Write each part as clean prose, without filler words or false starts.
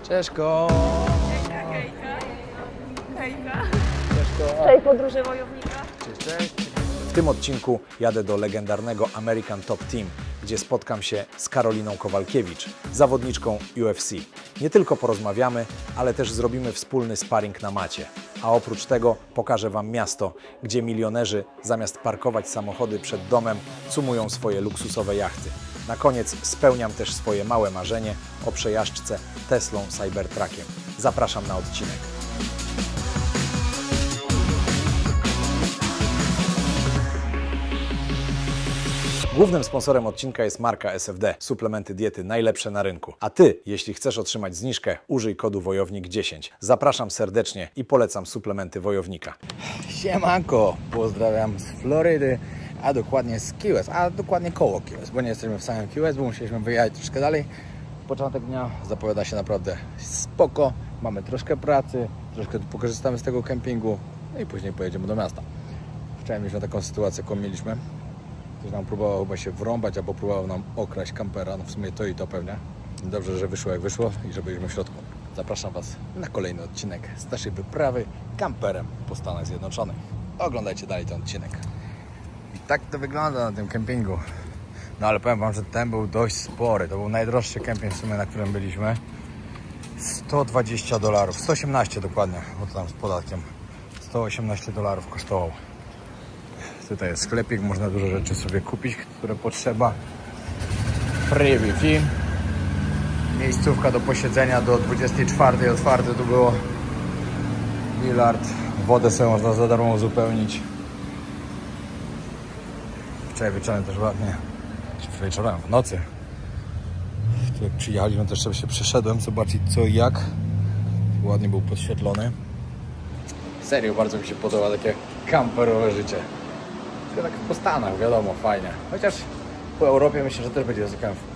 Czeszko! Hejka. Hejka. Czeszko! Cześć podróże wojownika. Cześć. W tym odcinku jadę do legendarnego American Top Team, gdzie spotkam się z Karoliną Kowalkiewicz, zawodniczką UFC. Nie tylko porozmawiamy, ale też zrobimy wspólny sparring na macie. A oprócz tego pokażę Wam miasto, gdzie milionerzy zamiast parkować samochody przed domem, cumują swoje luksusowe jachty. Na koniec spełniam też swoje małe marzenie o przejażdżce Teslą Cybertruckiem. Zapraszam na odcinek. Głównym sponsorem odcinka jest marka SFD, suplementy diety najlepsze na rynku. A Ty, jeśli chcesz otrzymać zniżkę, użyj kodu WOJOWNIK10. Zapraszam serdecznie i polecam suplementy Wojownika. Siemanko, pozdrawiam z Florydy, a dokładnie z Key West, a dokładnie koło Key West, bo nie jesteśmy w samym Key West, bo musieliśmy wyjechać troszkę dalej. Początek dnia zapowiada się naprawdę spoko, mamy troszkę pracy, troszkę pokorzystamy z tego kempingu, no i później pojedziemy do miasta. Wczoraj mieliśmy taką sytuację, jaką mieliśmy. Ktoś nam próbował chyba się wrąbać, albo próbował nam okraść kampera, no w sumie to i to pewnie. Dobrze, że wyszło jak wyszło i że byliśmy w środku. Zapraszam Was na kolejny odcinek z naszej wyprawy kamperem po Stanach Zjednoczonych. Oglądajcie dalej ten odcinek. I tak to wygląda na tym kempingu. No ale powiem Wam, że ten był dość spory. To był najdroższy kemping w sumie, na którym byliśmy. $120, 118 dokładnie, bo to tam z podatkiem. $118 kosztował. Tutaj jest sklepik, można dużo rzeczy sobie kupić, które potrzeba. Free Wi-Fi. Miejscówka do posiedzenia do 24 otwarte tu było. Bilard. Wodę sobie można za darmo uzupełnić. Wczoraj wieczorem też ładnie. Wieczorem, w nocy. Tu jak przyjechaliśmy, też sobie się przeszedłem, zobaczyć co i jak. Ładnie był podświetlony. Serio, bardzo mi się podoba takie kamperowe życie. Tak po Stanach, wiadomo, fajnie. Chociaż po Europie myślę, że też będzie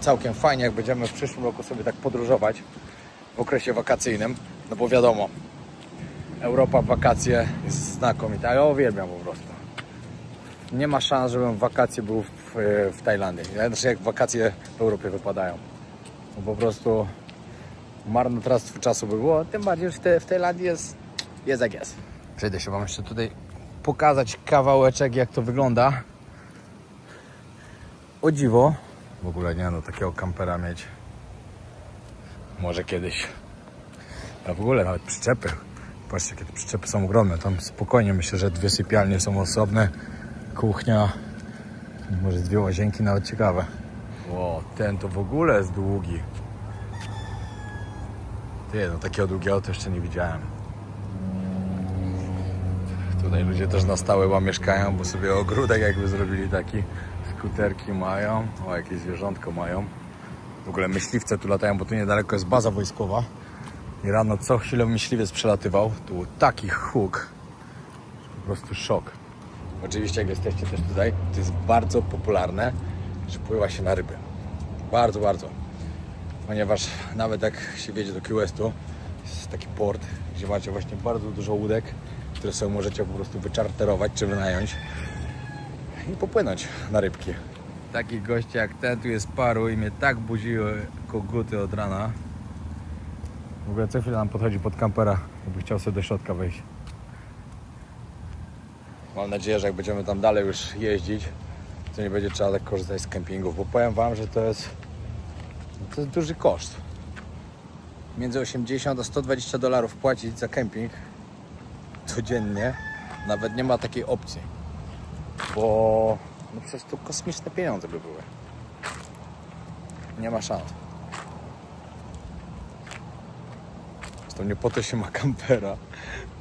całkiem fajnie, jak będziemy w przyszłym roku sobie tak podróżować w okresie wakacyjnym. No bo wiadomo, Europa w wakacje jest znakomita. Ja uwielbiam po prostu. Nie ma szans, żebym w wakacje był w Tajlandii. Znaczy jak wakacje w Europie wypadają. No po prostu marnotrawstwo czasu by było. Tym bardziej, że w Tajlandii jest jak jest. Przejdę się Wam jeszcze tutaj pokazać kawałeczek, jak to wygląda. O dziwo, w ogóle nie no, takiego kampera mieć może kiedyś. A w ogóle nawet przyczepy. Patrzcie, jakie te przyczepy są ogromne. Tam spokojnie myślę, że 2 sypialnie są osobne. Kuchnia, może 2 łazienki, nawet ciekawe. O, ten to w ogóle jest długi. Ty, no takiego długiego to jeszcze nie widziałem. Tutaj ludzie też na stałe chyba mieszkają, bo sobie ogródek jakby zrobili taki. Skuterki mają, o jakieś zwierzątko mają. W ogóle myśliwce tu latają, bo tu niedaleko jest baza wojskowa. I rano co chwilę myśliwiec przelatywał. Tu był taki huk. Po prostu szok. Oczywiście jak jesteście też tutaj, to jest bardzo popularne, że pływa się na ryby. Bardzo, bardzo. Ponieważ nawet jak się wjedzie do Key Westu, jest taki port, gdzie macie właśnie bardzo dużo łódek, które sobie możecie po prostu wyczarterować czy wynająć i popłynąć na rybki. Takich gości jak ten tu jest paru i mnie tak budziły koguty od rana. W ogóle co chwilę nam podchodzi pod kampera, jakby chciał sobie do środka wejść. Mam nadzieję, że jak będziemy tam dalej już jeździć, to nie będzie trzeba tak korzystać z kempingów, bo powiem Wam, że to jest duży koszt. Między 80 a $120 płacić za kemping codziennie, nawet nie ma takiej opcji, bo no przecież to kosmiczne pieniądze by były. Nie ma szans. Zresztą nie po to się ma kampera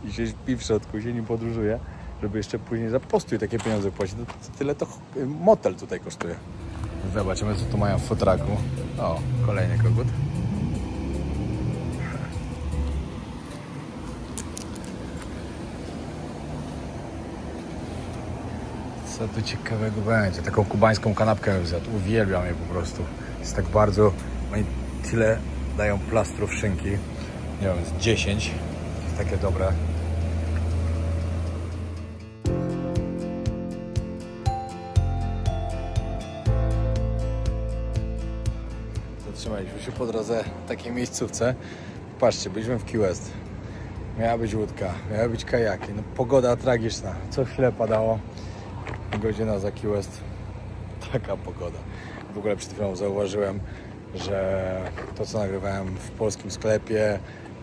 i się śpi w środku i się nim podróżuje, żeby jeszcze później za postój takie pieniądze płacić. Tyle to motel tutaj kosztuje. Zobaczymy, co tu mają w futraku. O, kolejny kogut. Co tu ciekawego będzie? Taką kubańską kanapkę bym zjadł. Uwielbiam je po prostu. Jest tak bardzo... Oni tyle dają plastrów szynki. Nie wiem, z 10. Jest takie dobre. Zatrzymaliśmy się po drodze w takiej miejscówce. patrzcie, byliśmy w Key West. Miała być łódka, miały być kajaki. No, pogoda tragiczna. Co chwilę padało. Godzina za Key West. Taka pogoda. W ogóle przed chwilą zauważyłem, że to, co nagrywałem w polskim sklepie,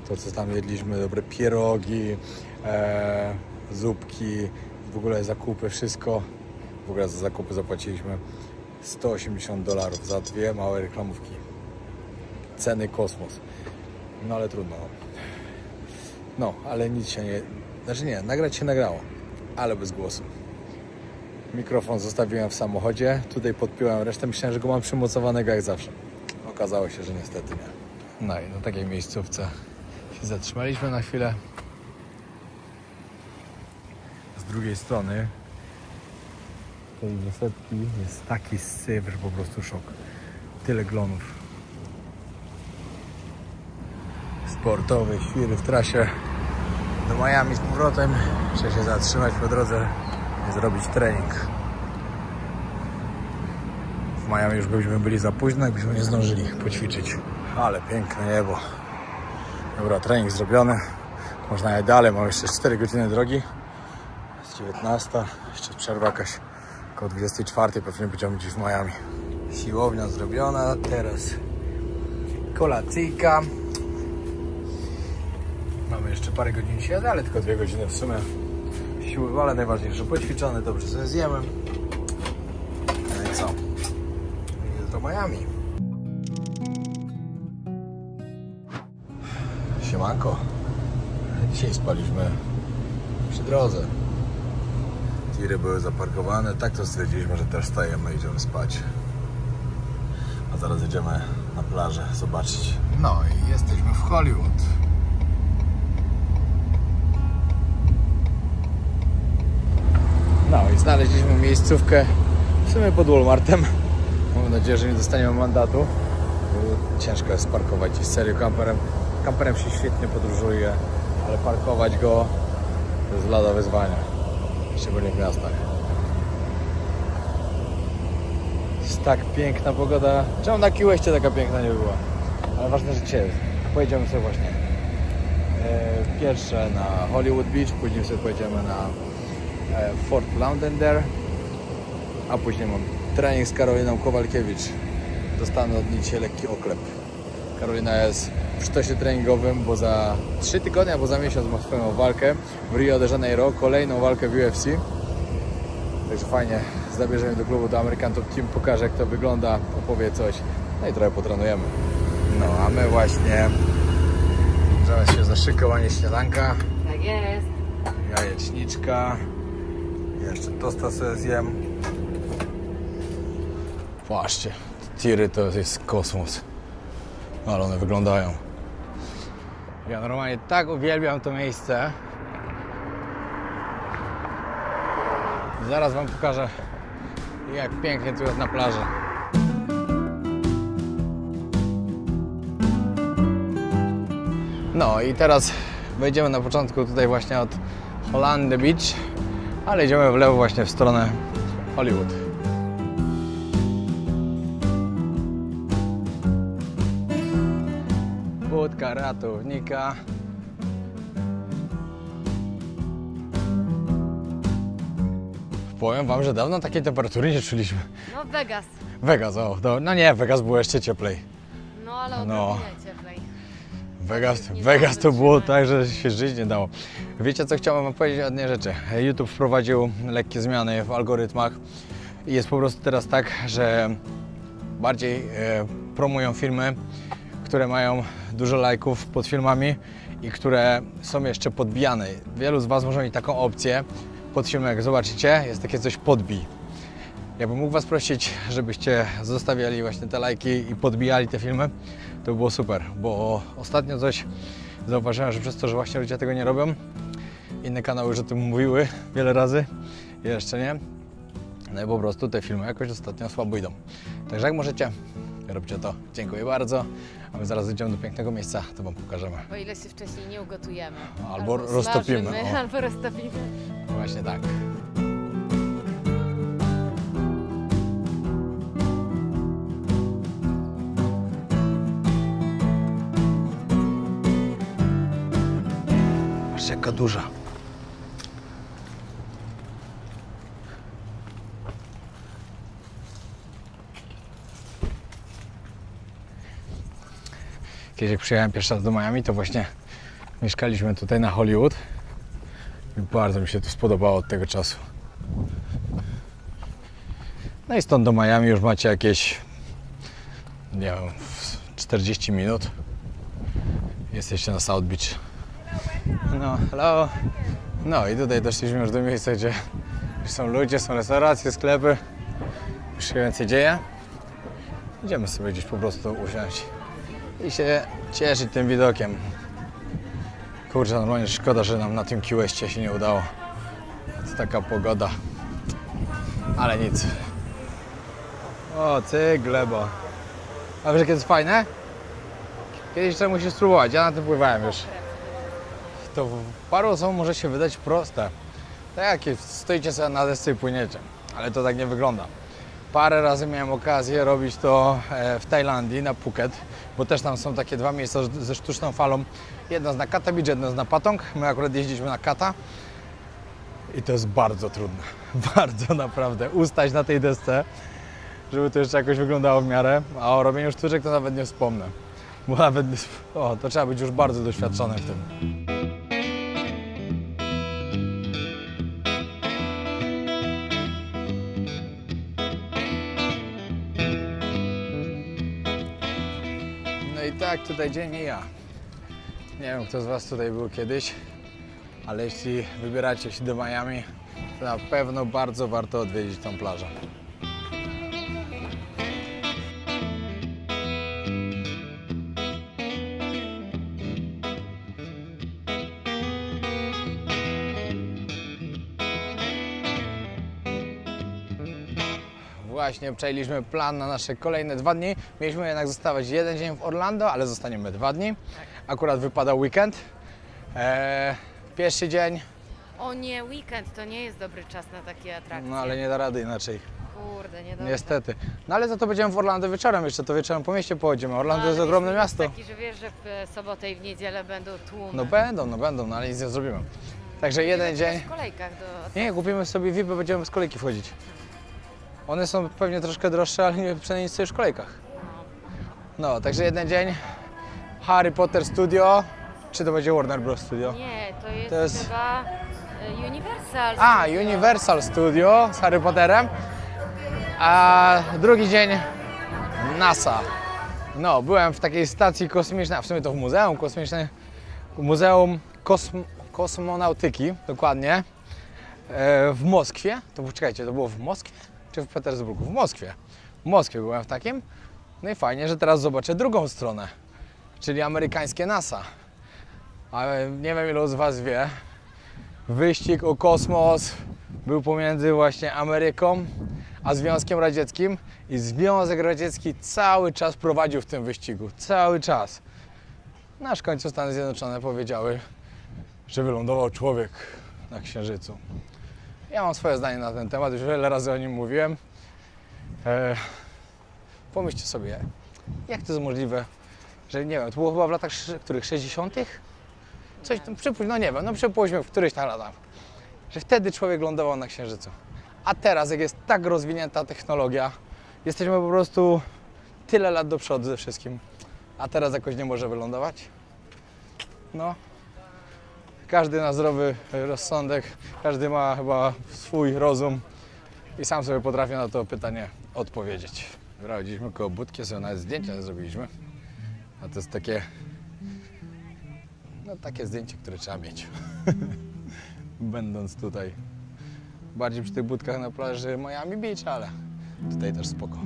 to, co tam jedliśmy, dobre pierogi, zupki, w ogóle zakupy, wszystko. W ogóle za zakupy zapłaciliśmy $180 za 2 małe reklamówki. Ceny kosmos. No ale trudno. No, ale nic się nie... Znaczy nie, nagrać się nagrało, ale bez głosu. Mikrofon zostawiłem w samochodzie, tutaj podpiąłem resztę, myślałem, że go mam przymocowanego jak zawsze. Okazało się, że niestety nie. No i na takiej miejscówce się zatrzymaliśmy na chwilę. Z drugiej strony tej wysepki jest taki syf, że po prostu szok. Tyle glonów. Sportowy świr w trasie do Miami z powrotem. Muszę się zatrzymać po drodze i zrobić trening. W Miami już byli za późno, jakbyśmy nie zdążyli poćwiczyć. Ale piękne niebo. Dobra, trening zrobiony. Można jechać dalej, mam jeszcze 4 godziny drogi. Jest 19, jeszcze przerwa jakaś około 24, pewnie będziemy gdzieś w Miami. Siłownia zrobiona, teraz kolacyjka. Mamy jeszcze parę godzin siedzę, ale tylko 2 godziny w sumie. Siły, ale najważniejsze, poćwiczone, dobrze sobie zjemy. No i co? Idę do Miami. Siemanko. Dzisiaj spaliśmy przy drodze. Tiry były zaparkowane, tak to stwierdziliśmy, że też stajemy i idziemy spać. A zaraz jedziemy na plażę zobaczyć. No i jesteśmy w Hollywood. No i znaleźliśmy miejscówkę w sumie pod Walmartem. Mam nadzieję, że nie dostaniemy mandatu. Ciężko jest parkować i serio kamperem się świetnie podróżuje, ale parkować go to jest lada wyzwania. Szczególnie w miastach. Jest tak piękna pogoda. Czemu na Key Westie taka piękna nie była? Ale ważne, że dzisiaj pojedziemy sobie właśnie pierwsze na Hollywood Beach, później sobie pojedziemy na Fort Lauderdale, a później mam trening z Karoliną Kowalkiewicz. Dostanę od niej dzisiaj lekki oklep. Karolina jest w sztosie treningowym, bo za 3 tygodnie albo za miesiąc ma swoją walkę w Rio de Janeiro, kolejną walkę w UFC. Także fajnie, zabierzemy do klubu, do American Top Team, pokażę jak to wygląda, opowie coś, no i trochę potrenujemy. No a my właśnie zamiast się za szykowanie śniadanka. Tak jest. Jajeczniczka. Jeszcze tosta sobie zjem. Patrzcie, tiry to jest kosmos. Ale one wyglądają. Ja normalnie tak uwielbiam to miejsce. Zaraz wam pokażę, jak pięknie tu jest na plaży. No i teraz wejdziemy na początku tutaj właśnie od Holland Beach, ale idziemy w lewo właśnie w stronę Hollywood. Łódka ratownika. Powiem wam, że dawno takiej temperatury nie czuliśmy. No Vegas. Vegas, o, no nie, Vegas było jeszcze cieplej. No ale odrobinę cieplej. Vegas to było tak, że się żyć nie dało. Wiecie co chciałem wam powiedzieć o jednej rzeczy. YouTube wprowadził lekkie zmiany w algorytmach i jest po prostu teraz tak, że bardziej promują filmy, które mają dużo lajków pod filmami i które są jeszcze podbijane. Wielu z was może mieć taką opcję pod filmem, jak zobaczycie, jest takie coś podbij. Ja bym mógł was prosić, żebyście zostawiali właśnie te lajki i podbijali te filmy, to by było super, bo ostatnio coś zauważyłem, że przez to, że właśnie ludzie tego nie robią, inne kanały już o tym mówiły wiele razy, jeszcze nie, no i po prostu te filmy jakoś ostatnio słabo idą. Także jak możecie, róbcie to. Dziękuję bardzo, a my zaraz idziemy do pięknego miejsca, to wam pokażemy. O ile się wcześniej nie ugotujemy. Albo roztopimy. Smażymy, albo roztopimy. Właśnie tak. Patrzcie, jaka duża. Kiedyś jak przyjechałem pierwszy raz do Miami, to właśnie mieszkaliśmy tutaj na Hollywood i bardzo mi się to spodobało od tego czasu. No i stąd do Miami już macie jakieś, nie wiem, 40 minut. Jesteście na South Beach. No, hello. No i tutaj doszliśmy już do miejsca, gdzie są ludzie, są restauracje, sklepy. Już się więcej dzieje. Idziemy sobie gdzieś po prostu usiąść i się cieszyć tym widokiem. Kurczę, normalnie szkoda, że nam na tym Key Westie się nie udało. To taka pogoda. Ale nic. O, cyk, gleba. A wiesz, jakie to jest fajne? Kiedyś trzeba musisz spróbować, ja na tym pływałem już. To paru osobom może się wydać proste. Tak jak stoicie sobie na desce i płyniecie, ale to tak nie wygląda. Parę razy miałem okazję robić to w Tajlandii, na Phuket, bo też tam są takie dwa miejsca ze sztuczną falą. Jedno jest na Kata Beach, jedno jest na Patong. My akurat jeździliśmy na Kata i to jest bardzo trudne. Bardzo naprawdę. Ustać na tej desce, żeby to jeszcze jakoś wyglądało w miarę, a o robieniu sztuczek to nawet nie wspomnę. Bo nawet, to trzeba być już bardzo doświadczonym w tym. No i tak, tutaj dzień i ja. Nie wiem, kto z Was tutaj był kiedyś, ale jeśli wybieracie się do Miami, to na pewno bardzo warto odwiedzić tą plażę. Właśnie przejęliśmy plan na nasze kolejne 2 dni. Mieliśmy jednak zostawać 1 dzień w Orlando, ale zostaniemy 2 dni. Akurat wypadał weekend. Pierwszy dzień. O nie, weekend to nie jest dobry czas na takie atrakcje. No ale nie da rady inaczej. Kurde, nie dobrze. Niestety. No ale za to będziemy w Orlando wieczorem jeszcze, to wieczorem po mieście pochodzimy. Orlando jest ogromne miasto. Taki, że wiesz, że w sobotę i w niedzielę będą tłumy. No będą, no ale nic nie zrobimy. Także jeden dzień. W kolejkach do... Nie, kupimy sobie VIP, będziemy z kolejki wchodzić. One są pewnie troszkę droższe, ale nie przynajmniej w kolejkach. No, także jeden dzień. Harry Potter Studio. Czy to będzie Warner Bros. Studio? Nie, to jest chyba Universal Studio. A, Universal Studio z Harry Potterem. A drugi dzień NASA. No, byłem w takiej stacji kosmicznej, a w sumie to w Muzeum Kosmicznym. Muzeum Kosmonautyki, dokładnie. W Moskwie. To poczekajcie, to było w Moskwie? Czy w Petersburgu? W Moskwie. W Moskwie byłem w takim. No i fajnie, że teraz zobaczę drugą stronę, czyli amerykańskie NASA. Ale nie wiem, ilu z Was wie, wyścig o kosmos był pomiędzy właśnie Ameryką a Związkiem Radzieckim i Związek Radziecki cały czas prowadził w tym wyścigu. Cały czas. No aż w końcu Stany Zjednoczone powiedziały, że wylądował człowiek na Księżycu. Ja mam swoje zdanie na ten temat, już wiele razy o nim mówiłem. Pomyślcie sobie, jak to jest możliwe, że nie wiem, to było chyba w latach których 60. Coś tam, no nie wiem, no przypuśćmy w któryś tam latach, że wtedy człowiek lądował na Księżycu. A teraz, jak jest tak rozwinięta technologia, jesteśmy po prostu tyle lat do przodu ze wszystkim, a teraz jakoś nie może wylądować? No. Każdy na zdrowy rozsądek, każdy ma chyba swój rozum i sam sobie potrafi na to pytanie odpowiedzieć. Prowadziliśmy koło budki, sobie nawet zdjęcia zrobiliśmy. A to jest takie, no takie zdjęcie, które trzeba mieć. Będąc tutaj. Bardziej przy tych budkach na plaży Miami Beach, ale tutaj też spoko.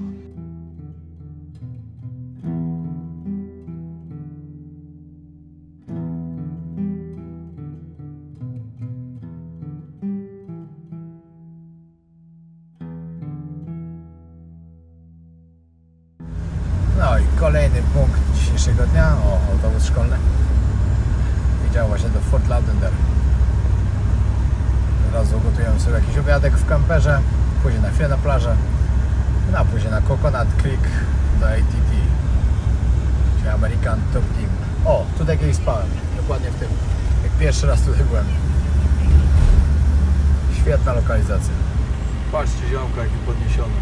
No i kolejny punkt dzisiejszego dnia, autobus szkolny. Jedziemy właśnie do Fort Lauderdale. Od razu gotujemy sobie jakiś obiadek w kamperze, później na chwilę na plażę, no a później na Coconut Creek do ATT, czyli American Top Team. O, tutaj kiedyś spałem, dokładnie w tym. Jak pierwszy raz tutaj byłem. Świetna lokalizacja. Patrzcie, ziomka jaki podniesiony.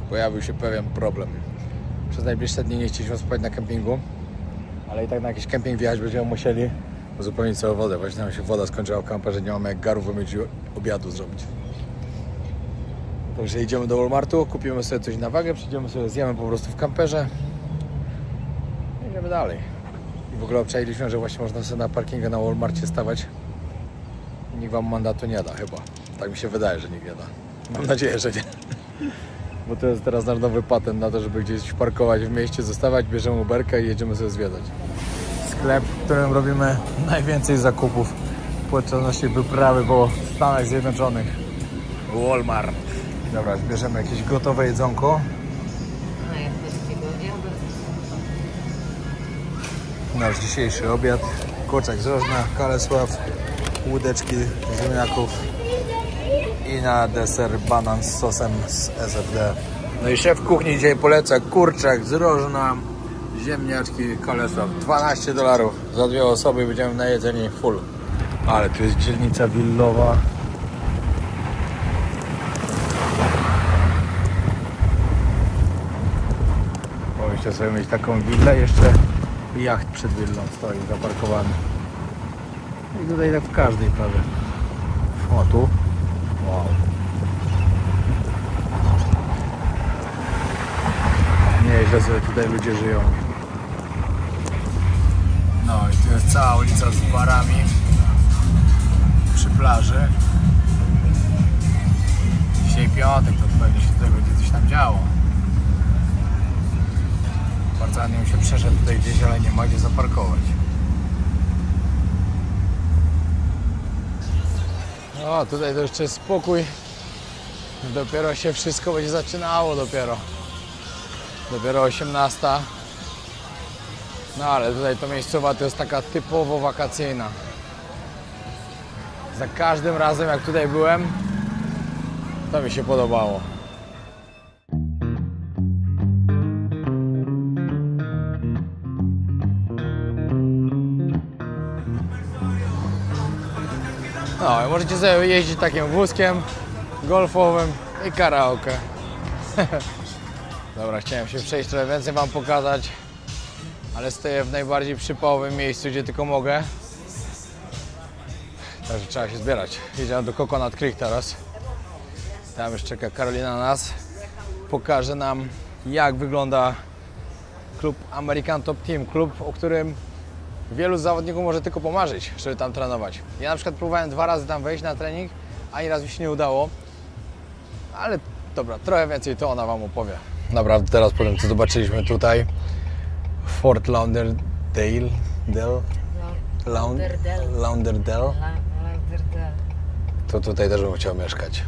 Pojawił się pewien problem. Przez najbliższe dni nie chcieliśmy spać na kempingu, ale i tak na jakiś kemping wjechać będziemy musieli uzupełnić całą wodę. Właśnie nam się woda skończyła w kamperze, nie mamy jak garów wymyć i obiadu zrobić. Także idziemy do Walmartu, kupimy sobie coś na wagę, przyjdziemy sobie, zjemy po prostu w kamperze i idziemy dalej. I w ogóle obczajiliśmy, że właśnie można sobie na parkingę na Walmarcie stawać. Nikt wam mandatu nie da chyba. Tak mi się wydaje, że nikt nie da. Mam nadzieję, że nie. Bo to jest teraz nasz nowy patent na to, żeby gdzieś parkować w mieście, zostawać, bierzemy Uberkę i jedziemy sobie zwiedzać. Sklep, w którym robimy najwięcej zakupów podczas naszej wyprawy po Stanach Zjednoczonych. Walmart. Dobra, bierzemy jakieś gotowe jedzonko. Nasz dzisiejszy obiad. Kurczak z rożna, kalesław, łódeczki ziemniaków i na deser banan z sosem z SFD. No i szef kuchni dzisiaj poleca kurczak z rożna, ziemniaczki, kalesław. $12 za 2 osoby i będziemy najedzeni full. Ale tu jest dzielnica willowa. Mogliście sobie mieć taką willę, jeszcze jacht przed willą stoi zaparkowany. I tutaj tak w każdej prawie. O tu. Wow. Nieźle sobie tutaj ludzie żyją. No i tu jest cała ulica z barami przy plaży. Dzisiaj piątek, to pewnie się tutaj będzie coś tam działo. Bardzo ładnie się przeszedł tutaj gdzieś, ale nie ma gdzie zaparkować. O, tutaj to jeszcze jest spokój. Dopiero się wszystko będzie zaczynało dopiero. Dopiero 18. No ale tutaj to miejscowa to jest taka typowo wakacyjna. Za każdym razem jak tutaj byłem, to mi się podobało. No i możecie sobie jeździć takim wózkiem golfowym i karaoke. Dobra, chciałem się przejść trochę więcej wam pokazać, ale stoję w najbardziej przypałowym miejscu, gdzie tylko mogę. Także trzeba się zbierać. Jedziemy do Coconut Creek teraz. Tam już czeka Karolina na nas. Pokaże nam, jak wygląda klub American Top Team. Klub, o którym wielu zawodników może tylko pomarzyć, żeby tam trenować. Ja na przykład próbowałem 2 razy tam wejść na trening, ani raz mi się nie udało. Ale dobra, trochę więcej to ona wam opowie. Naprawdę teraz po tym, co zobaczyliśmy tutaj, Fort Lauderdale, to tutaj też bym chciał mieszkać.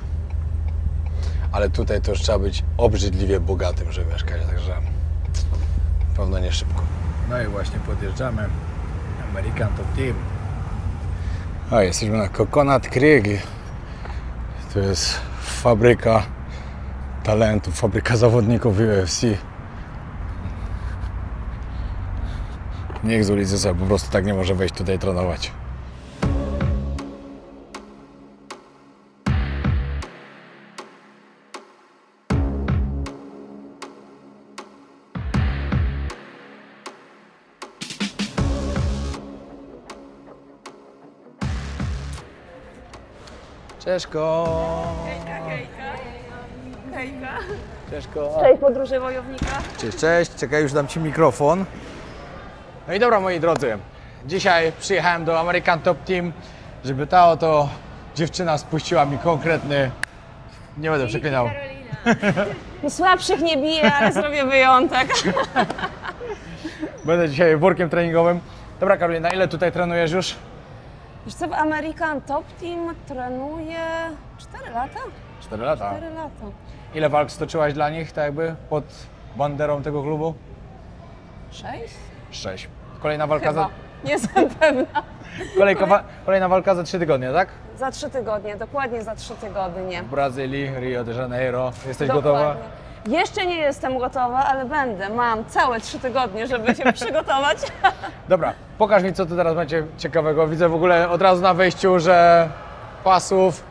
Ale tutaj to już trzeba być obrzydliwie bogatym, żeby mieszkać, także pewno nie szybko. No i właśnie podjeżdżamy. American Top Team. A jesteśmy na Coconut Creek. To jest fabryka talentów, fabryka zawodników UFC. Nikt z ulicy sobie po prostu tak nie może wejść tutaj trenować. Cześćko! Hejka. Cześćko! Cześć podróży wojownika. Cześć, cześć! Czekaj, już dam ci mikrofon. No i dobra, moi drodzy, dzisiaj przyjechałem do American Top Team, żeby ta oto dziewczyna spuściła mi konkretny... Nie będę przeklinał. Słabszych nie biję, ale zrobię wyjątek. Będę dzisiaj workiem treningowym. Dobra, Karolina, ile tutaj trenujesz już? Wiesz co, w American Top Team trenuję 4 lata? 4 lata. 4 lata. Ile walk stoczyłaś dla nich, tak jakby, pod banderą tego klubu? 6? 6. Kolejna walka Chyba. Nie jestem pewna. Kolejna walka za 3 tygodnie, tak? Za 3 tygodnie, dokładnie za 3 tygodnie. W Brazylii, Rio de Janeiro. Jesteś Dokładnie. gotowa? Jeszcze nie jestem gotowa, ale będę. Mam całe 3 tygodnie, żeby się przygotować. Dobra, pokaż mi, co tu teraz macie ciekawego. Widzę w ogóle od razu na wejściu, że pasów,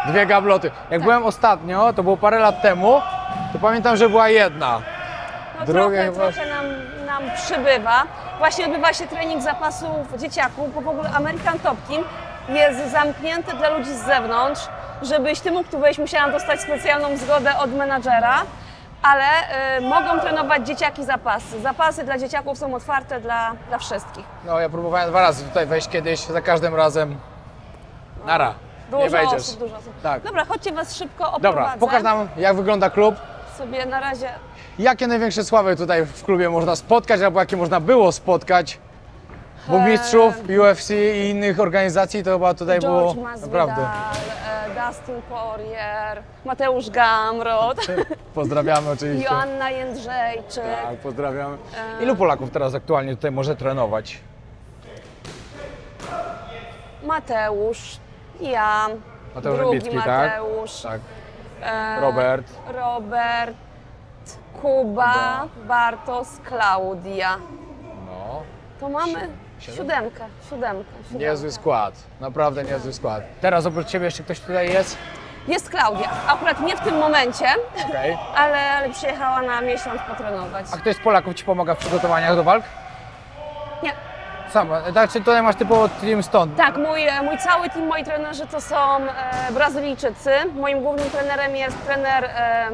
2 gabloty. Jak byłem ostatnio, to było parę lat temu, to pamiętam, że była jedna. No Drugie trochę nam przybywa. Właśnie odbywa się trening zapasów dzieciaków, bo w ogóle American Top Team jest zamknięty dla ludzi z zewnątrz. Żebyś ty mógł tu wejść, musiałam dostać specjalną zgodę od menadżera, ale mogą trenować dzieciaki zapasy. Zapasy dla dzieciaków są otwarte dla wszystkich. No, ja próbowałem 2 razy tutaj wejść kiedyś, za każdym razem nara, nie Dużo wejdziesz. osób, dużo osób. Tak. Dobra, chodźcie was szybko oprowadzę. Dobra, pokaż nam, jak wygląda klub. Sobie na razie. Jakie największe sławy tutaj w klubie można spotkać, albo jakie można było spotkać? Bo mistrzów UFC i innych organizacji to chyba tutaj było George naprawdę. Masvidal, Dustin Poirier, Mateusz Gamrot, Pozdrawiamy oczywiście. Joanna Jędrzejczyk. Tak, pozdrawiamy. Ilu Polaków teraz aktualnie tutaj może trenować? Mateusz, ja, Mateusz drugi Rybicki, Mateusz, Tak. Robert, Kuba, Bartosz, Klaudia. No. To mamy siódemkę. Niezły skład, naprawdę niezły skład. Teraz oprócz Ciebie jeszcze ktoś tutaj jest? Jest Klaudia, akurat nie w tym momencie, Okej. ale przyjechała na miesiąc potrenować. A ktoś z Polaków Ci pomaga w przygotowaniach do walk? Nie, Sam, tak, czy tutaj masz typowo team stąd? tak, mój cały team, moi trenerzy to są Brazylijczycy. Moim głównym trenerem jest trener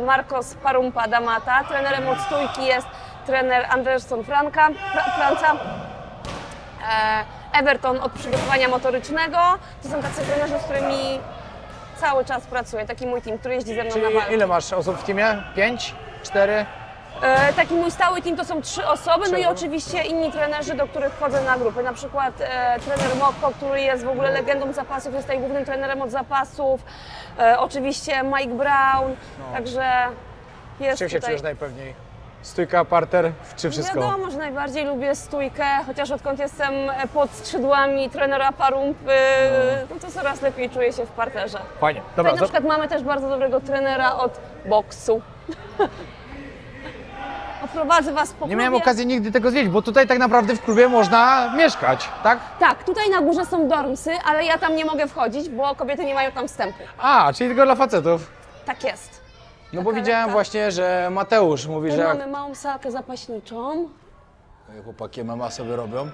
Marcos Parumpa Damata, trenerem od stójki jest trener Anderson Franca. Everton od przygotowania motorycznego. To są tacy trenerzy, z którymi cały czas pracuję. Taki mój team, który jeździ ze mną na Czyli walki. ile masz osób w teamie? 5? 4? Taki mój stały team to są 3 osoby, no i oczywiście inni trenerzy, do których chodzę na grupy. Na przykład trener Mokko, który jest w ogóle legendą zapasów, jest tutaj głównym trenerem od zapasów. Oczywiście Mike Brown, także jest Czym się tutaj... czujesz najpewniej? Stójka, parter, czy wszystko? Wiadomo, że najbardziej lubię stójkę, chociaż odkąd jestem pod skrzydłami trenera Parumpy, no to coraz lepiej czuję się w parterze. Fajnie, dobra. Tutaj na przykład mamy też bardzo dobrego trenera od boksu. Oprowadzę was po Nie klubie. miałem okazji nigdy tego zwiedzić, bo tutaj tak naprawdę w klubie można mieszkać, tak? Tak, tutaj na górze są dormsy, ale ja tam nie mogę wchodzić, bo kobiety nie mają tam wstępu. A, czyli tylko dla facetów. Tak jest. No bo Taka widziałem lekka. właśnie, że Mateusz mówi, Tu że mamy małą salkę zapaśniczą. chłopaki MMA sobie robią.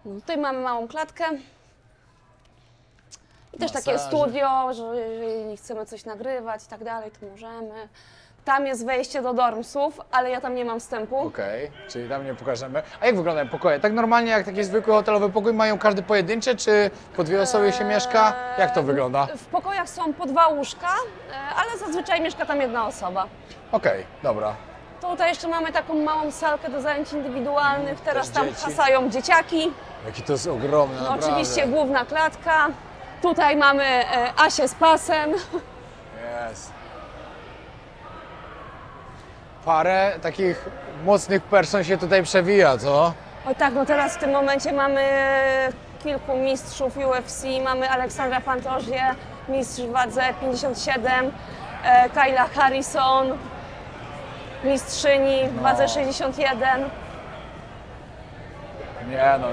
No, tutaj mamy małą klatkę. I też takie Masaże. studio, że jeżeli chcemy coś nagrywać i tak dalej, to możemy. Tam jest wejście do dormsów, ale ja tam nie mam wstępu. Okej, czyli tam nie pokażemy. A jak wyglądają pokoje? Tak normalnie jak taki zwykły hotelowy pokój mają każdy pojedyncze, czy po 2 osoby się mieszka? Jak to wygląda? W pokojach są po 2 łóżka, ale zazwyczaj mieszka tam 1 osoba. Okej, dobra. Tutaj jeszcze mamy taką małą salkę do zajęć indywidualnych. Teraz też tam dzieci. hasają dzieciaki. Jaki to jest ogromny, No, naprawdę. oczywiście główna klatka. Tutaj mamy Asię z pasem. Jest. Parę takich mocnych person się tutaj przewija, co? Oj tak, no teraz w tym momencie mamy kilku mistrzów UFC. Mamy Aleksandra Pantozie, mistrz w wadze 57, Kayla Harrison, mistrzyni w wadze 61. Nie no.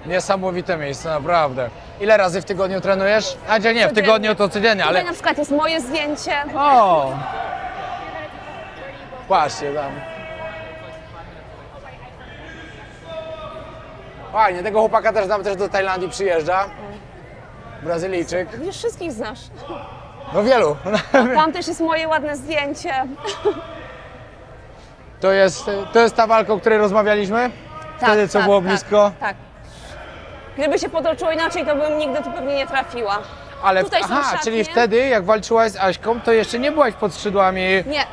Niesamowite miejsce, naprawdę. Ile razy w tygodniu trenujesz? A nie, w tygodniu to codziennie, ale... Tutaj na przykład jest moje zdjęcie. O! Patrzcie tam. Fajnie, tego chłopaka też tam też do Tajlandii przyjeżdża. Brazylijczyk. Widzisz, wszystkich znasz. No wielu. Tam też jest moje ładne zdjęcie. To jest ta walka, o której rozmawialiśmy? Wtedy co było blisko? Tak. Gdyby się potoczyło inaczej, to bym nigdy tu pewnie nie trafiła. Ale Tutaj są szatnie. czyli wtedy jak walczyłaś z Aśką, to jeszcze nie byłaś pod skrzydłami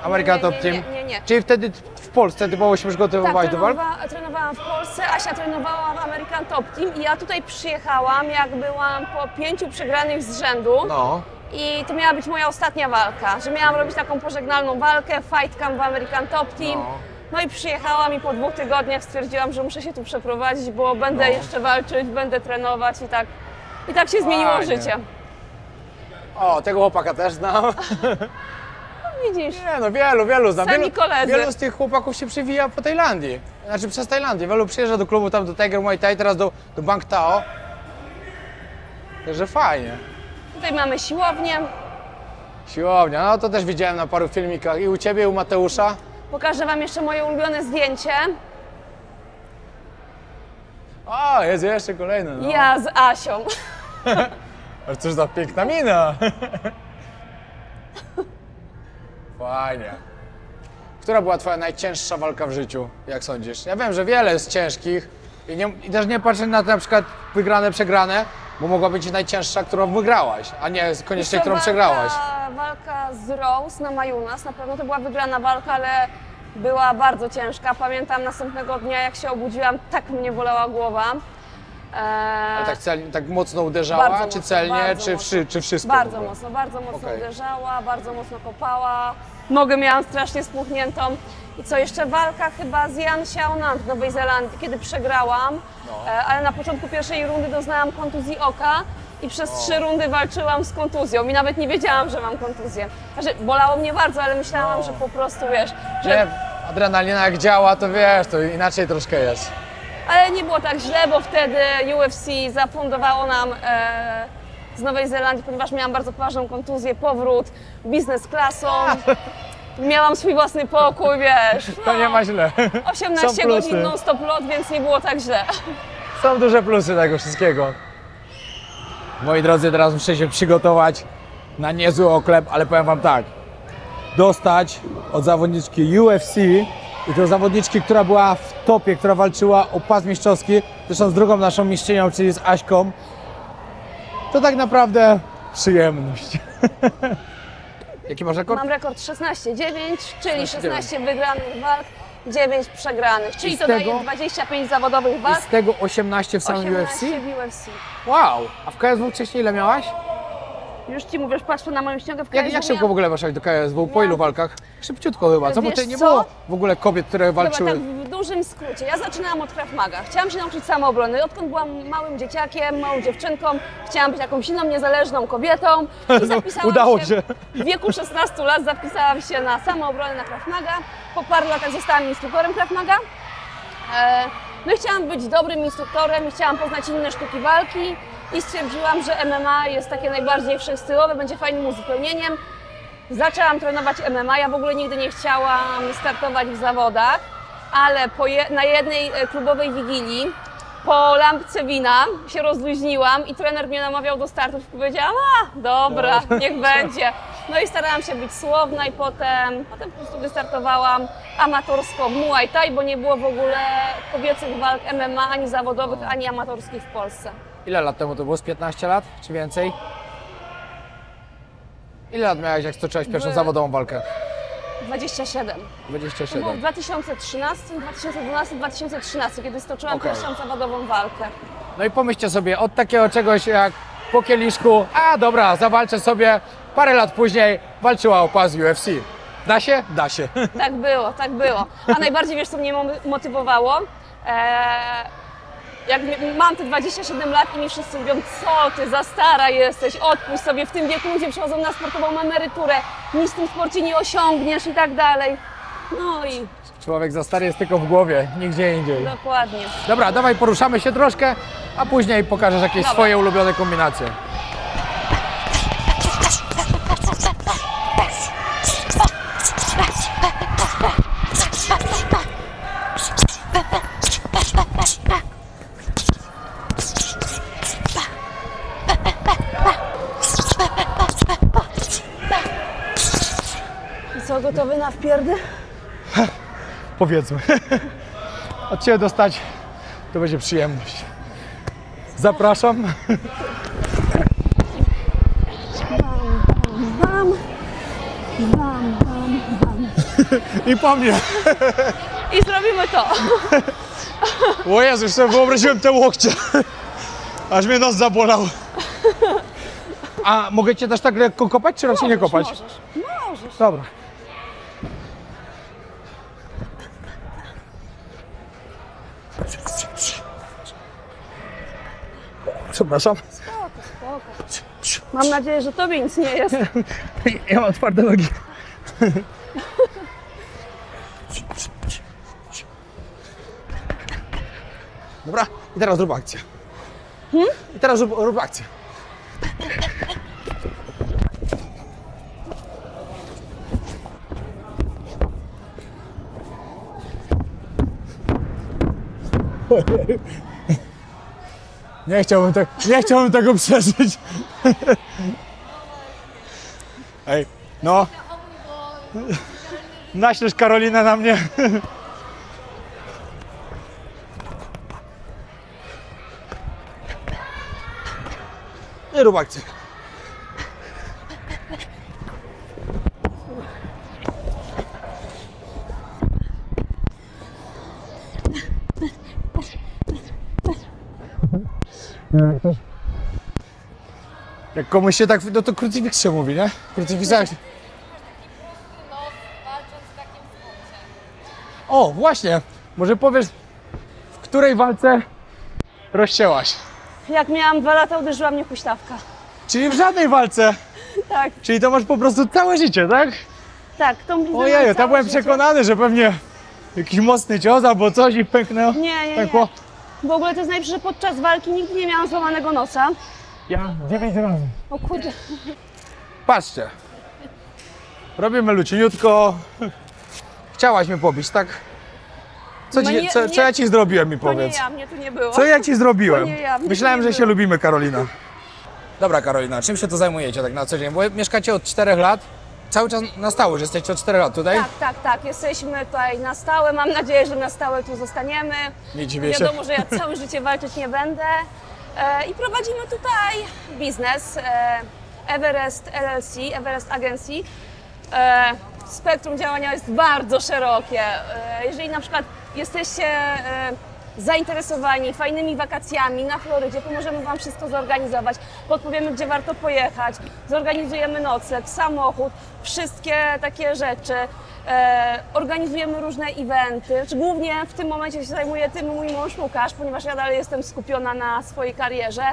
American Top Team? Nie. Czyli wtedy w Polsce typowo się przygotowywałaś Tak, do walk? trenowałam w Polsce, Asia trenowała w American Top Team i ja tutaj przyjechałam, jak byłam po 5 przegranych z rzędu. No. I to miała być moja ostatnia walka, że miałam robić taką pożegnalną walkę, fight camp w American Top Team. No i przyjechałam i po 2 tygodniach stwierdziłam, że muszę się tu przeprowadzić, bo będę jeszcze walczyć, będę trenować i tak się zmieniło Fajnie. życie. O, tego chłopaka też znam. Widzisz. Nie no, wielu znam. Sami koledzy. Wielu z tych chłopaków się przewija po Tajlandii. Znaczy przez Tajlandię. Wielu przyjeżdża do klubu, tam do Tiger Muay Thai, teraz do Bang Tao. Także fajnie. Tutaj mamy siłownię. Siłownia, no to też widziałem na paru filmikach i u Ciebie, i u Mateusza. Pokażę Wam jeszcze moje ulubione zdjęcie. O, jest jeszcze kolejny. No. Ja z Asią. Ale cóż za piękna mina. Fajnie. Która była Twoja najcięższa walka w życiu, jak sądzisz? Ja wiem, że wiele jest ciężkich i też nie patrzę na przykład wygrane, przegrane, bo mogła być najcięższa, którą wygrałaś, a nie koniecznie, którą przegrałaś. Walka z Rose na Majunas, na pewno to była wygrana walka, ale była bardzo ciężka. Pamiętam następnego dnia, jak się obudziłam, tak mnie bolała głowa. Ale tak mocno uderzała, Bardzo czy mocno, celnie, bardzo czy wszystko? Bardzo mocno Okej. uderzała, bardzo mocno kopała. Nogę miałam strasznie spuchniętą. I co, jeszcze walka chyba z Jan Xiaonan w Nowej Zelandii, kiedy przegrałam, ale na początku pierwszej rundy doznałam kontuzji oka i przez 3 rundy walczyłam z kontuzją i nawet nie wiedziałam, że mam kontuzję. Znaczy, bolało mnie bardzo, ale myślałam, że po prostu, wiesz, że... Nie, adrenalina jak działa, to wiesz, to inaczej troszkę jest. Ale nie było tak źle, bo wtedy UFC zafundowało nam z Nowej Zelandii, ponieważ miałam bardzo poważną kontuzję, powrót biznes klasą. Miałam swój własny pokój, wiesz. To nie ma źle. 18 Są plusy. godzin non-stop lot, więc nie było tak źle. Są duże plusy tego wszystkiego. Moi drodzy, teraz muszę się przygotować na niezły oklep, ale powiem Wam tak. Dostać od zawodniczki UFC i to zawodniczki, która była w topie, która walczyła o pas mistrzowski, zresztą z drugą naszą mistrzynią, czyli z Aśką, to tak naprawdę przyjemność. Jaki masz rekord? Mam rekord 16-9, czyli 16-9. 16 wygranych walk, 9 przegranych, czyli I z to tego- daje 25 zawodowych I walk, z tego 18 w samym 18 UFC? w UFC. Wow! A w KSW wcześniej ile miałaś? Już Ci mówię, patrz tu na moją ściągę w Jak KSW szybko w ogóle weszłaś do KSW? Po ilu walkach? Szybciutko chyba, co? Bo Wiesz tutaj nie co? było w ogóle kobiet, które walczyły. Chyba tak w dużym skrócie. Ja zaczynałam od Krav Maga. Chciałam się nauczyć samoobrony. Odkąd byłam małym dzieciakiem, małą dziewczynką, chciałam być jakąś inną, niezależną kobietą i zapisałam Udało się. W wieku 16 lat zapisałam się na samoobronę na Krav Maga. Po paru latach zostałam instruktorem Krav Maga. No i chciałam być dobrym instruktorem i chciałam poznać inne sztuki walki i stwierdziłam, że MMA jest takie najbardziej wszechstylowe, będzie fajnym uzupełnieniem. Zaczęłam trenować MMA, ja w ogóle nigdy nie chciałam startować w zawodach, ale na jednej klubowej wigilii po lampce wina się rozluźniłam i trener mnie namawiał do startów i powiedziałam, dobra, niech będzie. No i starałam się być słowna i potem po prostu wystartowałam amatorsko w Muay Thai, bo nie było w ogóle kobiecych walk MMA, ani zawodowych, ani amatorskich w Polsce. Ile lat temu to było? Z 15 lat? Czy więcej? Ile lat miałaś, jak stoczyłaś pierwszą zawodową walkę? 27. To było w 27. 2013, 2012, 2013, kiedy stoczyłam Okej. pierwszą zawodową walkę. No i pomyślcie sobie, od takiego czegoś jak po kieliszku, dobra, zawalczę sobie, parę lat później walczyła o pas UFC. Da się? Da się. Tak było, tak było. A najbardziej, wiesz, co mnie motywowało? Jak mam te 27 lat i mi wszyscy mówią, co ty, za stara jesteś, odpuść sobie, w tym wieku ludzie przychodzą na sportową emeryturę, nic w tym sporcie nie osiągniesz i tak dalej. No i Człowiek za stary jest tylko w głowie, nigdzie indziej. dokładnie. Dobra, dawaj poruszamy się troszkę, a później pokażesz jakieś Dobra. swoje ulubione kombinacje. I co, gotowy na wpierdy? Powiedzmy. Od Ciebie dostać to będzie przyjemność. Zapraszam. Bam, bam, bam, bam. I po mnie. I zrobimy to. O Jezu, już sobie wyobraziłem te łokcie. Aż mnie nos zabolał. A mogę Cię też tak lekko kopać, czy raczej nie kopać? Możesz. Dobra. Przepraszam. Spoko. Mam nadzieję, że tobie nic nie jest. Ja mam twarde nogi. Dobra, i teraz rób akcję. I teraz rób akcję. Nie chciałbym tego przeżyć. Ej, no. Naślesz Karolinę na mnie. Nie rób akcji. Jak komuś się tak, no to krucyfiks się mówi, nie? Krucyfiksach. O, właśnie. Może powiesz, w której walce rozcięłaś? Jak miałam 2 lata, uderzyła mnie huśtawka. Czyli w żadnej walce. Tak, Czyli to masz po prostu całe życie, tak? tak, tą bliznę mam Ojeju, całe tam byłem życie. przekonany, że pewnie jakiś mocny cios albo coś i pęknęło. Nie. Pękło. W ogóle to jest najlepsze, że podczas walki nigdy nie miałam złamanego nosa. Ja 9 razy. O kurde. Patrzcie. Robimy lucieniutko. Chciałaś mnie pobić, tak? Co, No nie, co ja ci zrobiłem, mi To nie powiedz? ja, mnie tu nie było. Co ja ci zrobiłem? To nie ja, mnie Myślałem, nie że było. się lubimy, Karolina. Dobra, Karolina, czym się to zajmujecie tak na co dzień? Bo mieszkacie od 4 lat. Cały czas na stałe, że jesteście od 4 lat tutaj? Tak. Jesteśmy tutaj na stałe. Mam nadzieję, że na stałe tu zostaniemy. Nie dziwię się. Wiadomo, że ja całe życie walczyć nie będę. I prowadzimy tutaj biznes Everest LLC, Everest Agency. Spektrum działania jest bardzo szerokie. Jeżeli na przykład jesteście zainteresowani fajnymi wakacjami na Florydzie, pomożemy Wam wszystko zorganizować, podpowiemy, gdzie warto pojechać, zorganizujemy nocleg, samochód, wszystkie takie rzeczy. Organizujemy różne eventy. Głównie w tym momencie się zajmuje tym mój mąż Łukasz, ponieważ ja dalej jestem skupiona na swojej karierze,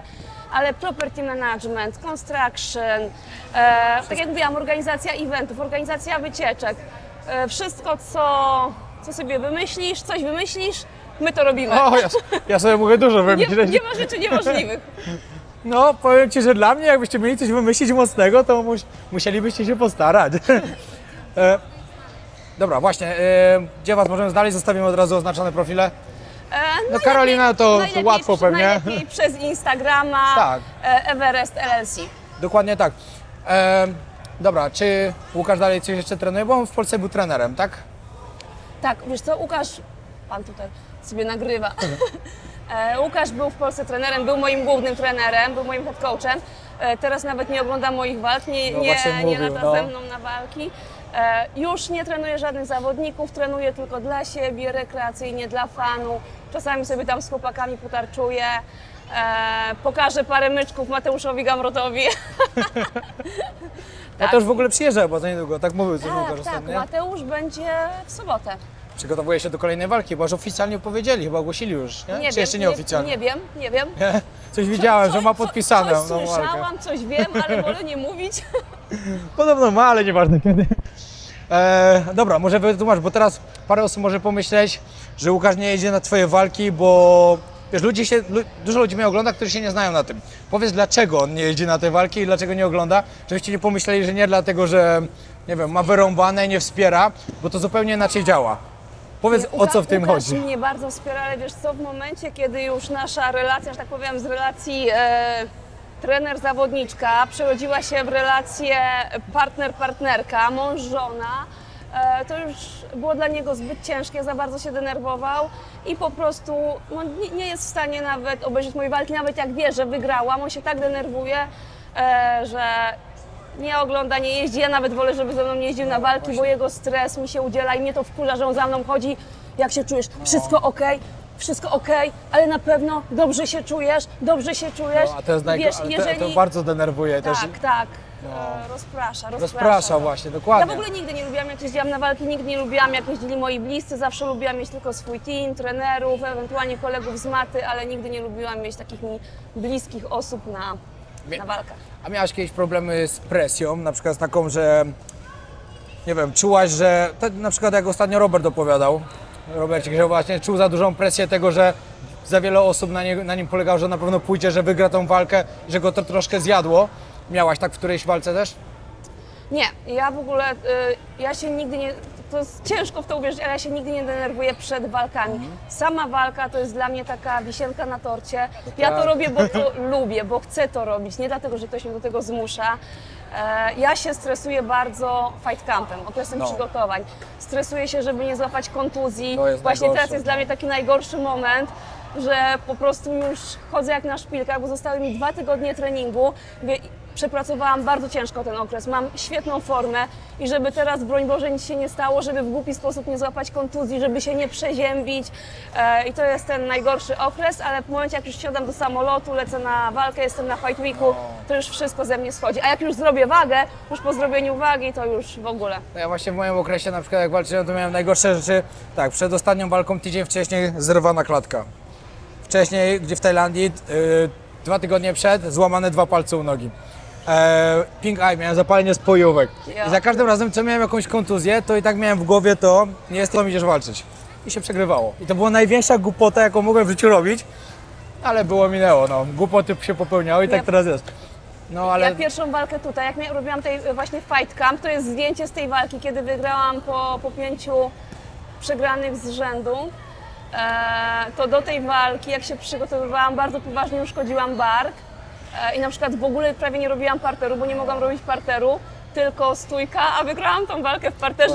ale property management, construction, tak jak mówiłam, organizacja eventów, organizacja wycieczek, wszystko co sobie wymyślisz, coś wymyślisz, my to robimy. O, ja sobie mogę dużo wymyśleć. Nie ma rzeczy niemożliwych. No, powiem ci, że dla mnie, jakbyście mieli coś wymyślić mocnego, to musielibyście się postarać. Dobra, właśnie, gdzie was możemy znaleźć? Zostawimy od razu oznaczone profile. No Karolina to łatwo pewnie. Najlepiej przez Instagrama, Tak. Everest LLC. Dokładnie tak. Dobra, czy Łukasz dalej coś jeszcze trenuje? Bo on w Polsce był trenerem, tak? Tak, wiesz co, Łukasz, pan tutaj sobie nagrywa. Łukasz był w Polsce trenerem, był moim głównym trenerem, był moim head coachem. Teraz nawet nie ogląda moich walk, nie lata ze mną na walki. Już nie trenuję żadnych zawodników, trenuję tylko dla siebie, rekreacyjnie, dla fanów. Czasami sobie tam z chłopakami potarczuję. Pokażę parę myczków Mateuszowi Gamrotowi. Ja to już w ogóle przyjeżdża, bo za niedługo, tak mówił coś Łukasz Tak, ostatnio. Mateusz będzie w sobotę. Przygotowuje się do kolejnej walki, bo już oficjalnie powiedzieli, chyba ogłosili już, nie? Czy jeszcze nieoficjalnie? Nie wiem. Coś widziałem, że ma podpisane Coś tą walkę. słyszałam, coś wiem, ale wolę nie mówić. Podobno ma, ale nieważne kiedy. Dobra, może wytłumacz, bo teraz parę osób może pomyśleć, że Łukasz nie jedzie na twoje walki, bo wiesz, dużo ludzi mnie ogląda, którzy się nie znają na tym. Powiedz, dlaczego on nie jedzie na te walki i dlaczego nie ogląda, żebyście nie pomyśleli, że nie dlatego, że nie wiem, ma wyrąbane i nie wspiera, bo to zupełnie inaczej działa. Powiedz, o co w tym Łukasz chodzi. mnie bardzo wspiera, ale wiesz co, w momencie, kiedy już nasza relacja, że tak powiem, z relacji trener-zawodniczka przerodziła się w relację partner-partnerka, mąż-żona, to już było dla niego zbyt ciężkie, za bardzo się denerwował i po prostu nie jest w stanie nawet obejrzeć mojej walki, nawet jak wie, że wygrałam, on się tak denerwuje, że nie ogląda, nie jeździ. Ja nawet wolę, żeby ze mną nie jeździł na walki, bo jego stres mi się udziela i mnie to wkurza, że on za mną chodzi. Jak się czujesz? Wszystko okej? Wszystko okej, ale na pewno dobrze się czujesz? Dobrze się czujesz? No, a to jest Wiesz, to bardzo denerwuje też. Tak. Rozprasza. Rozprasza właśnie, dokładnie. Ja w ogóle nigdy nie lubiłam, jak jeździłam na walki, nigdy nie lubiłam, jak jeździli moi bliscy, zawsze lubiłam mieć tylko swój team, trenerów, ewentualnie kolegów z maty, ale nigdy nie lubiłam mieć takich mi bliskich osób na walkach. A miałaś kiedyś problemy z presją, na przykład z taką, że nie wiem, czułaś, że na przykład jak ostatnio Robert opowiadał, Robercik, że właśnie czuł za dużą presję tego, że za wiele osób na nim polegało, że na pewno pójdzie, że wygra tą walkę, że go to troszkę zjadło. Miałaś tak w którejś walce też? Nie, ja w ogóle, ja się nigdy nie, to jest ciężko w to uwierzyć, ale ja się nigdy nie denerwuję przed walkami. Sama walka to jest dla mnie taka wisienka na torcie. Ja to robię, bo to lubię, bo chcę to robić, nie dlatego, że ktoś mnie do tego zmusza. Ja się stresuję bardzo fight campem, okresem przygotowań. Stresuję się, żeby nie złapać kontuzji. Właśnie teraz jest dla mnie taki najgorszy moment, że po prostu już chodzę jak na szpilkach, bo zostały mi 2 tygodnie treningu. Przepracowałam bardzo ciężko ten okres, mam świetną formę i żeby teraz, broń Boże, nic się nie stało, żeby w głupi sposób nie złapać kontuzji, żeby się nie przeziębić. I to jest ten najgorszy okres, ale w momencie, jak już wsiadam do samolotu, lecę na walkę, jestem na Fight Weeku, to już wszystko ze mnie schodzi. A jak już zrobię wagę, już po zrobieniu wagi, to już w ogóle. Ja właśnie w moim okresie, na przykład jak walczyłem, to miałem najgorsze rzeczy. Tak, przed ostatnią walką tydzień wcześniej zerwana klatka. Wcześniej, gdzie w Tajlandii, 2 tygodnie przed, złamane 2 palce u nogi. Pink eye, miałem zapalenie spojówek. I za każdym razem, co miałem jakąś kontuzję, to i tak miałem w głowie to, nie jest to, idziesz walczyć. I się przegrywało. I to była największa głupota, jaką mogłem w życiu robić, ale minęło, no. Głupoty się popełniały i tak teraz jest. No, ale... Ja pierwszą walkę tutaj, jak robiłam tej właśnie fight camp, to jest zdjęcie z tej walki, kiedy wygrałam po 5 przegranych z rzędu. To do tej walki, jak się przygotowywałam, bardzo poważnie uszkodziłam bark. I na przykład w ogóle prawie nie robiłam parteru, bo nie mogłam robić parteru, tylko stójka, a wygrałam tą walkę w parterze.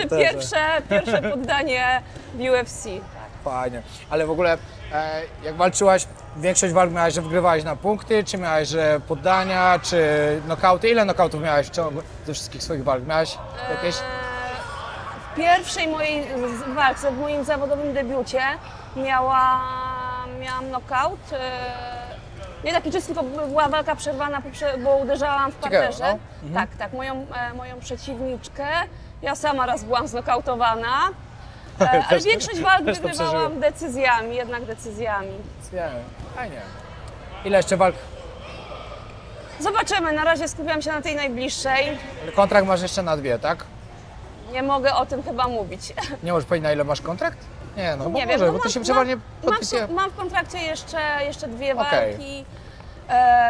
Pierwsze poddanie w UFC. Fajnie, ale w ogóle jak walczyłaś, większość walk miałaś, że wygrywałaś na punkty, czy miałaś, że poddania, czy nokauty? Ile nokautów miałaś w ciągu ze wszystkich swoich walk? Miałaś jakieś? W pierwszej mojej walce, w moim zawodowym debiucie miałam nokaut. Nie taki czysty, tylko była walka przerwana, bo uderzałam w parterze. No. Tak, moją przeciwniczkę. Ja sama raz byłam znokautowana, ale większość walk wygrywałam decyzjami, jednak decyzjami. Fajnie. Ile jeszcze walk? Zobaczymy, na razie skupiam się na tej najbliższej. Kontrakt masz jeszcze na 2, tak? Nie mogę o tym chyba mówić. Nie możesz powiedzieć, na ile masz kontrakt? Nie, no nie może, wiem, bo ty się przeważnie podpisuje. Mam w kontrakcie jeszcze 2 walki.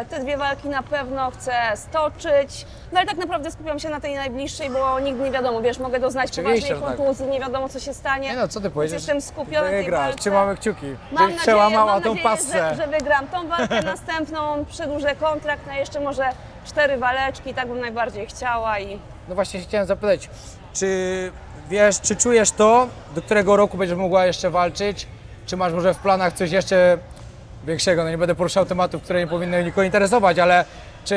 Te 2 walki na pewno chcę stoczyć, no ale tak naprawdę skupiam się na tej najbliższej, bo nigdy nie wiadomo, wiesz, mogę doznać poważnej kontuzji, nie wiadomo co się stanie. Nie no, co ty powiesz? Jestem skupiona w tej walce. Trzymamy kciuki, Mam przełamała tą pasę. Że wygram tą walkę następną, przedłużę kontrakt na jeszcze może 4 waleczki, tak bym najbardziej chciała i... No właśnie chciałem zapytać, czy wiesz, czy czujesz to, do którego roku będziesz mogła jeszcze walczyć? Czy masz może w planach coś jeszcze większego? No nie będę poruszał tematów, które nie powinny nikogo interesować, ale czy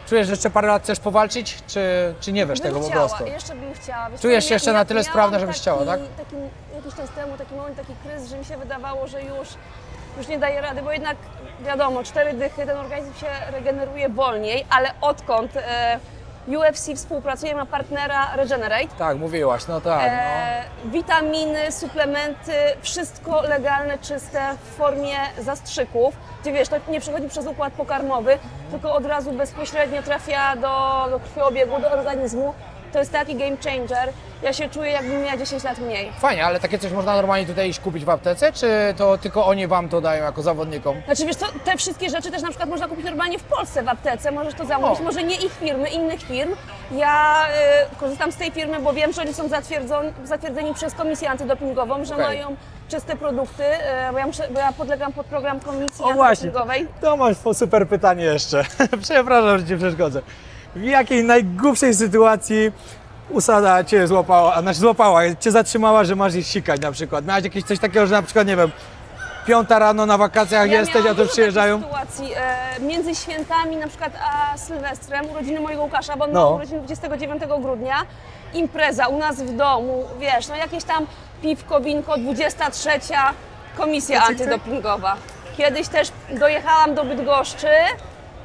czujesz, że jeszcze parę lat chcesz powalczyć, czy nie wiesz tego po prostu? Jeszcze bym chciała. Wiesz, czujesz się jeszcze na tyle sprawna, żebyś chciała, tak? Jakiś czas temu taki moment, taki kryzys, że mi się wydawało, że już nie daje rady, bo jednak wiadomo, 4 dychy, ten organizm się regeneruje wolniej, ale odkąd UFC współpracuje, ma partnera Regenerate. Tak, mówiłaś, no tak. Witaminy, suplementy, wszystko legalne, czyste, w formie zastrzyków, gdzie wiesz, to nie przechodzi przez układ pokarmowy, tylko od razu bezpośrednio trafia do krwiobiegu, do organizmu. To jest taki game changer. Ja się czuję, jakbym miała 10 lat mniej. Fajnie, ale takie coś można normalnie tutaj iść kupić w aptece, czy to tylko oni wam to dają jako zawodnikom? Znaczy wiesz co, te wszystkie rzeczy też na przykład można kupić normalnie w Polsce w aptece, możesz to zamówić, może nie ich firmy, innych firm. Ja korzystam z tej firmy, bo wiem, że oni są zatwierdzeni przez Komisję Antydopingową, że mają czyste produkty, bo ja podlegam pod program Komisji Antydopingowej. To masz super pytanie jeszcze. Przepraszam, że Ci przeszkodzę. W jakiej najgłupszej sytuacji usada Cię złapała, Cię zatrzymała, że masz ich sikać na przykład? Miałaś jakieś coś takiego, że na przykład, nie wiem, 5 rano na wakacjach jesteś, a tu przyjeżdżają? Sytuacji między świętami, na przykład a Sylwestrem, urodziny mojego Łukasza, bo on miał urodziny 29 grudnia, impreza u nas w domu, wiesz, no jakieś tam piwko, winko, 23, komisja antydopingowa. Kiedyś też dojechałam do Bydgoszczy,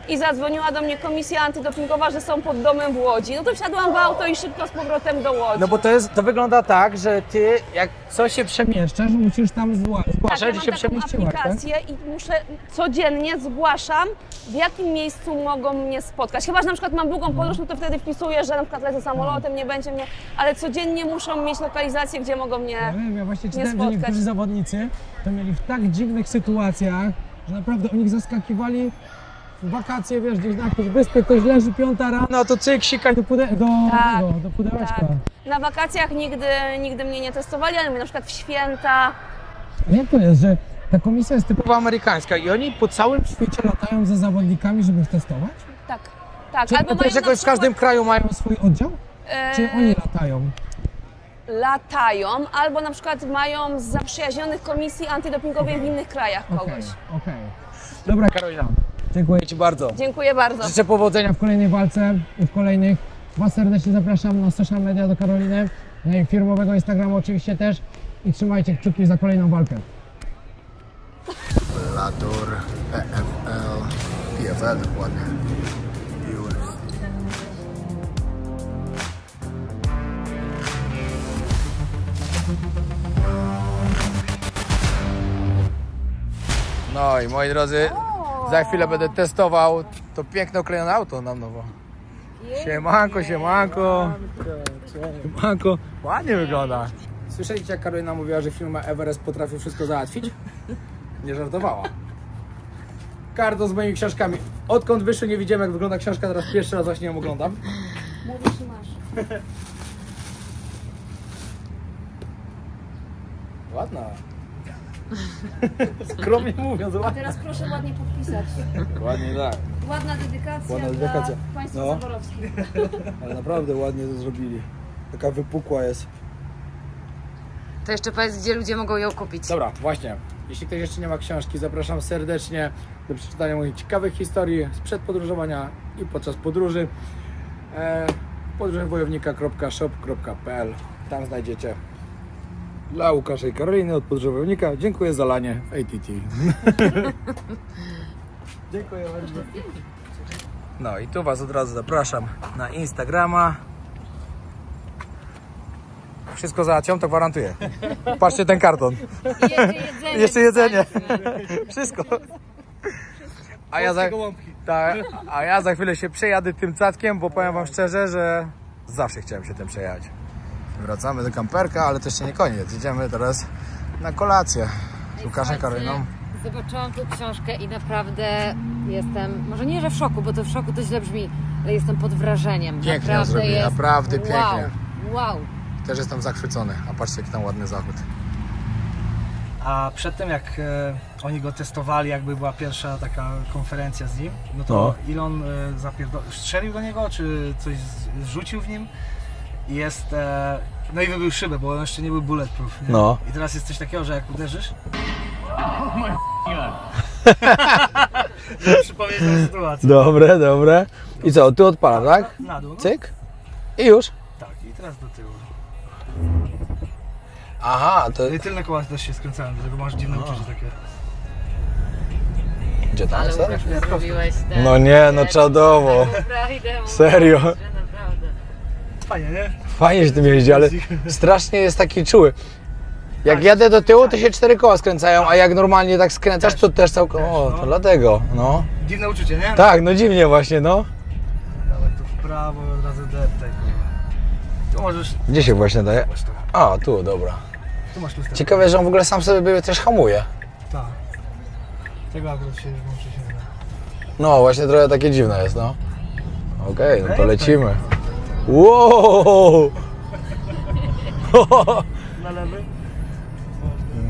i zadzwoniła do mnie komisja antydopingowa, że są pod domem w Łodzi. No to wsiadłam w auto i szybko z powrotem do Łodzi. No bo to wygląda tak, że ty jak coś się przemieszczasz, musisz tam zgłaszać, Tak, ja że mam się taką przemieściłaś, tak? aplikację i muszę codziennie zgłaszam, w jakim miejscu mogą mnie spotkać. Chyba, że na przykład mam długą podróż, no to wtedy wpisuję, że na przykład lecę samolotem, nie będzie mnie, ale codziennie muszą mieć lokalizację, gdzie mogą mnie Ja wiem, ja właśnie nie czytałem, że spotkać. niektórzy zawodnicy to mieli w tak dziwnych sytuacjach, że naprawdę u nich zaskakiwali w wakacje, wiesz, gdzieś na jakiejś wyspie, ktoś leży 5 rano, No to cyk, sikaj. do Tak, do pudełeczka. tak. Na wakacjach nigdy mnie nie testowali, ale na przykład w święta. A jak to jest, że ta komisja jest typowa, Typowa amerykańska i oni po całym świecie latają za zawodnikami, żeby ich testować? Tak, tak. Czy Albo to mają też na jakoś w każdym przykład, kraju mają Swój oddział? Czy oni latają? latają, albo na przykład mają z zaprzyjaźnionych komisji antydopingowej w innych krajach kogoś. Okej. Dobra, Karolina. dziękuję Ci bardzo. Dziękuję bardzo. Życzę powodzenia. w kolejnej walce i w kolejnych. Was serdecznie zapraszam na social media do Karoliny, na jej firmowego Instagrama oczywiście też i trzymajcie kciuki za kolejną walkę. Bellator, PFL, PFL dokładnie. UFC. No i moi drodzy, za chwilę będę testował to piękne oklejone auto na nowo. Siemanko, siemanko. Siemanko. Ładnie wygląda. Słyszeliście, jak Karolina mówiła, że firma Everest potrafi wszystko załatwić? Nie żartowała. Karton z moimi książkami. Odkąd wyszły nie widziałem, jak wygląda książka, teraz pierwszy raz właśnie ją oglądam. Mówisz i masz. Ładna. Skromnie mówiąc, A ładna. teraz proszę ładnie podpisać. Ładnie tak. Ładna dedykacja, Ładna dedykacja. dla państwa No. zaborowskich. Ale naprawdę ładnie to zrobili. Taka wypukła jest. To jeszcze powiedz, gdzie ludzie mogą ją kupić. Dobra, właśnie. Jeśli ktoś jeszcze nie ma książki, zapraszam serdecznie do przeczytania moich ciekawych historii sprzed podróżowania i podczas podróży. podróżwojownika.shop.pl. Tam znajdziecie dla Łukasza i Karoliny od Podróżowojownika. Dziękuję za lanie w ATT. Dziękuję bardzo. No i tu Was od razu zapraszam na Instagrama. Wszystko załatwiam, to gwarantuję. Patrzcie ten karton. Jeszcze jedzenie. Wszystko. A ja za chwilę się przejadę tym cackiem, bo powiem Wam szczerze, że zawsze chciałem się tym przejechać. Wracamy do kamperka, ale to jeszcze nie koniec. Idziemy teraz na kolację z Łukaszem, Karoliną. Zobaczyłam tą książkę i naprawdę jestem, może nie, że w szoku, bo to w szoku to źle brzmi, ale jestem pod wrażeniem. Pięknie ją zrobili, naprawdę pięknie. Wow. Też jestem zachwycony. A patrzcie, jaki tam ładny zachód. A przedtem jak oni go testowali, jakby była pierwsza taka konferencja z nim, no to Elon strzelił do niego, czy coś zrzucił w nim i jest, no i wybił szybę, bo on jeszcze nie był bulletproof, nie? No. I teraz jest coś takiego, że jak uderzysz, przypomnieć tę sytuację. Dobre. I co, tu odpala, tak? Na dół, no? Cyk. I już. Tak, i teraz do tyłu. Aha, to... No i tylne koła też się skręcają, dlatego masz dziwne uczucie takie. Gdzie tam Ale jest? Łukasz, ty zrobiłeś ten... No nie, no czadowo. Serio. Naprawdę. Fajnie, nie? Fajnie się tym jeździ, ale strasznie jest taki czuły. Jak jadę do tyłu, to się 4 koła skręcają, a jak normalnie tak skręcasz, to też całkiem... O, to dlatego, no. Dziwne uczucie, nie? Tak, no dziwnie właśnie, no. Dawaj tu w prawo i od razu deptaj. Tu możesz... Gdzie się właśnie daje? Zobacz to. A, tu, dobra. Tu masz lusterko. Ciekawe, że on w ogóle sam sobie też hamuje. Tak. Tego akurat się włączy się nie da. No, właśnie trochę takie dziwne jest, no. Okej, no to lecimy. Wow! Na lewy?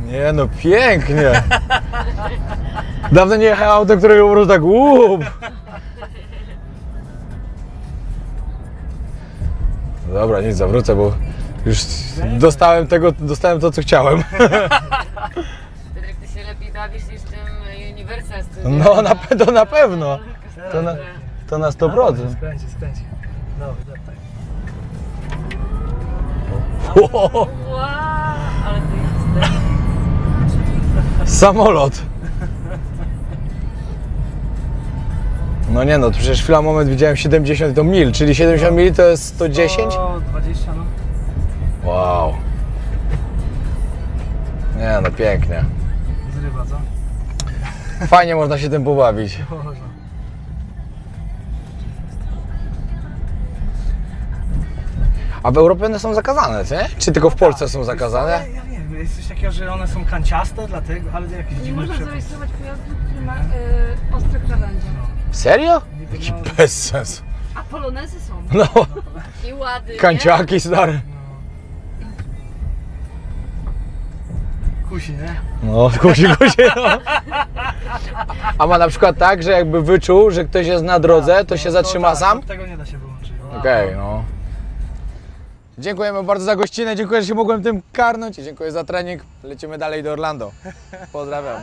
Nie no, pięknie! Dawno nie jechałem auto, którego po prostu tak łup! Dobra, nic, zawrócę, bo już dostałem to, co chciałem. Piotrek, ty się lepiej bawisz niż w tym Universal Studio. No, to na pewno. To na 100%. Skręci. Dobra, deptaj. Wow, ale ty jesteś. Samolot. No nie no, to przecież chwila moment widziałem 70 to mil, czyli 70 mil to jest 110? 120, no. Wow. Nie no, pięknie. Z ryba, co? Fajnie można się tym pobawić. Można. A w Europie one są zakazane, nie? Czy tylko w Polsce są zakazane? Ja nie wiem, jest coś takiego, że one są kanciaste, dlatego, ale jakieś Nie dziwne można przepis. zarejestrować pojazdu, który ma ostre krawędzie. Serio? Niby, Jaki no, bez sensu. A polonezy są. No, I łady, kanciaki stary. kusi, nie? No, kusi, no. A ma na przykład tak, że jakby wyczuł, że ktoś jest na drodze, to się zatrzyma tak, sam? Tego nie da się wyłączyć. Okej, no. Dziękujemy bardzo za gościnę, dziękuję, że się mogłem tym karnąć i dziękuję za trening. Lecimy dalej do Orlando. Pozdrawiam.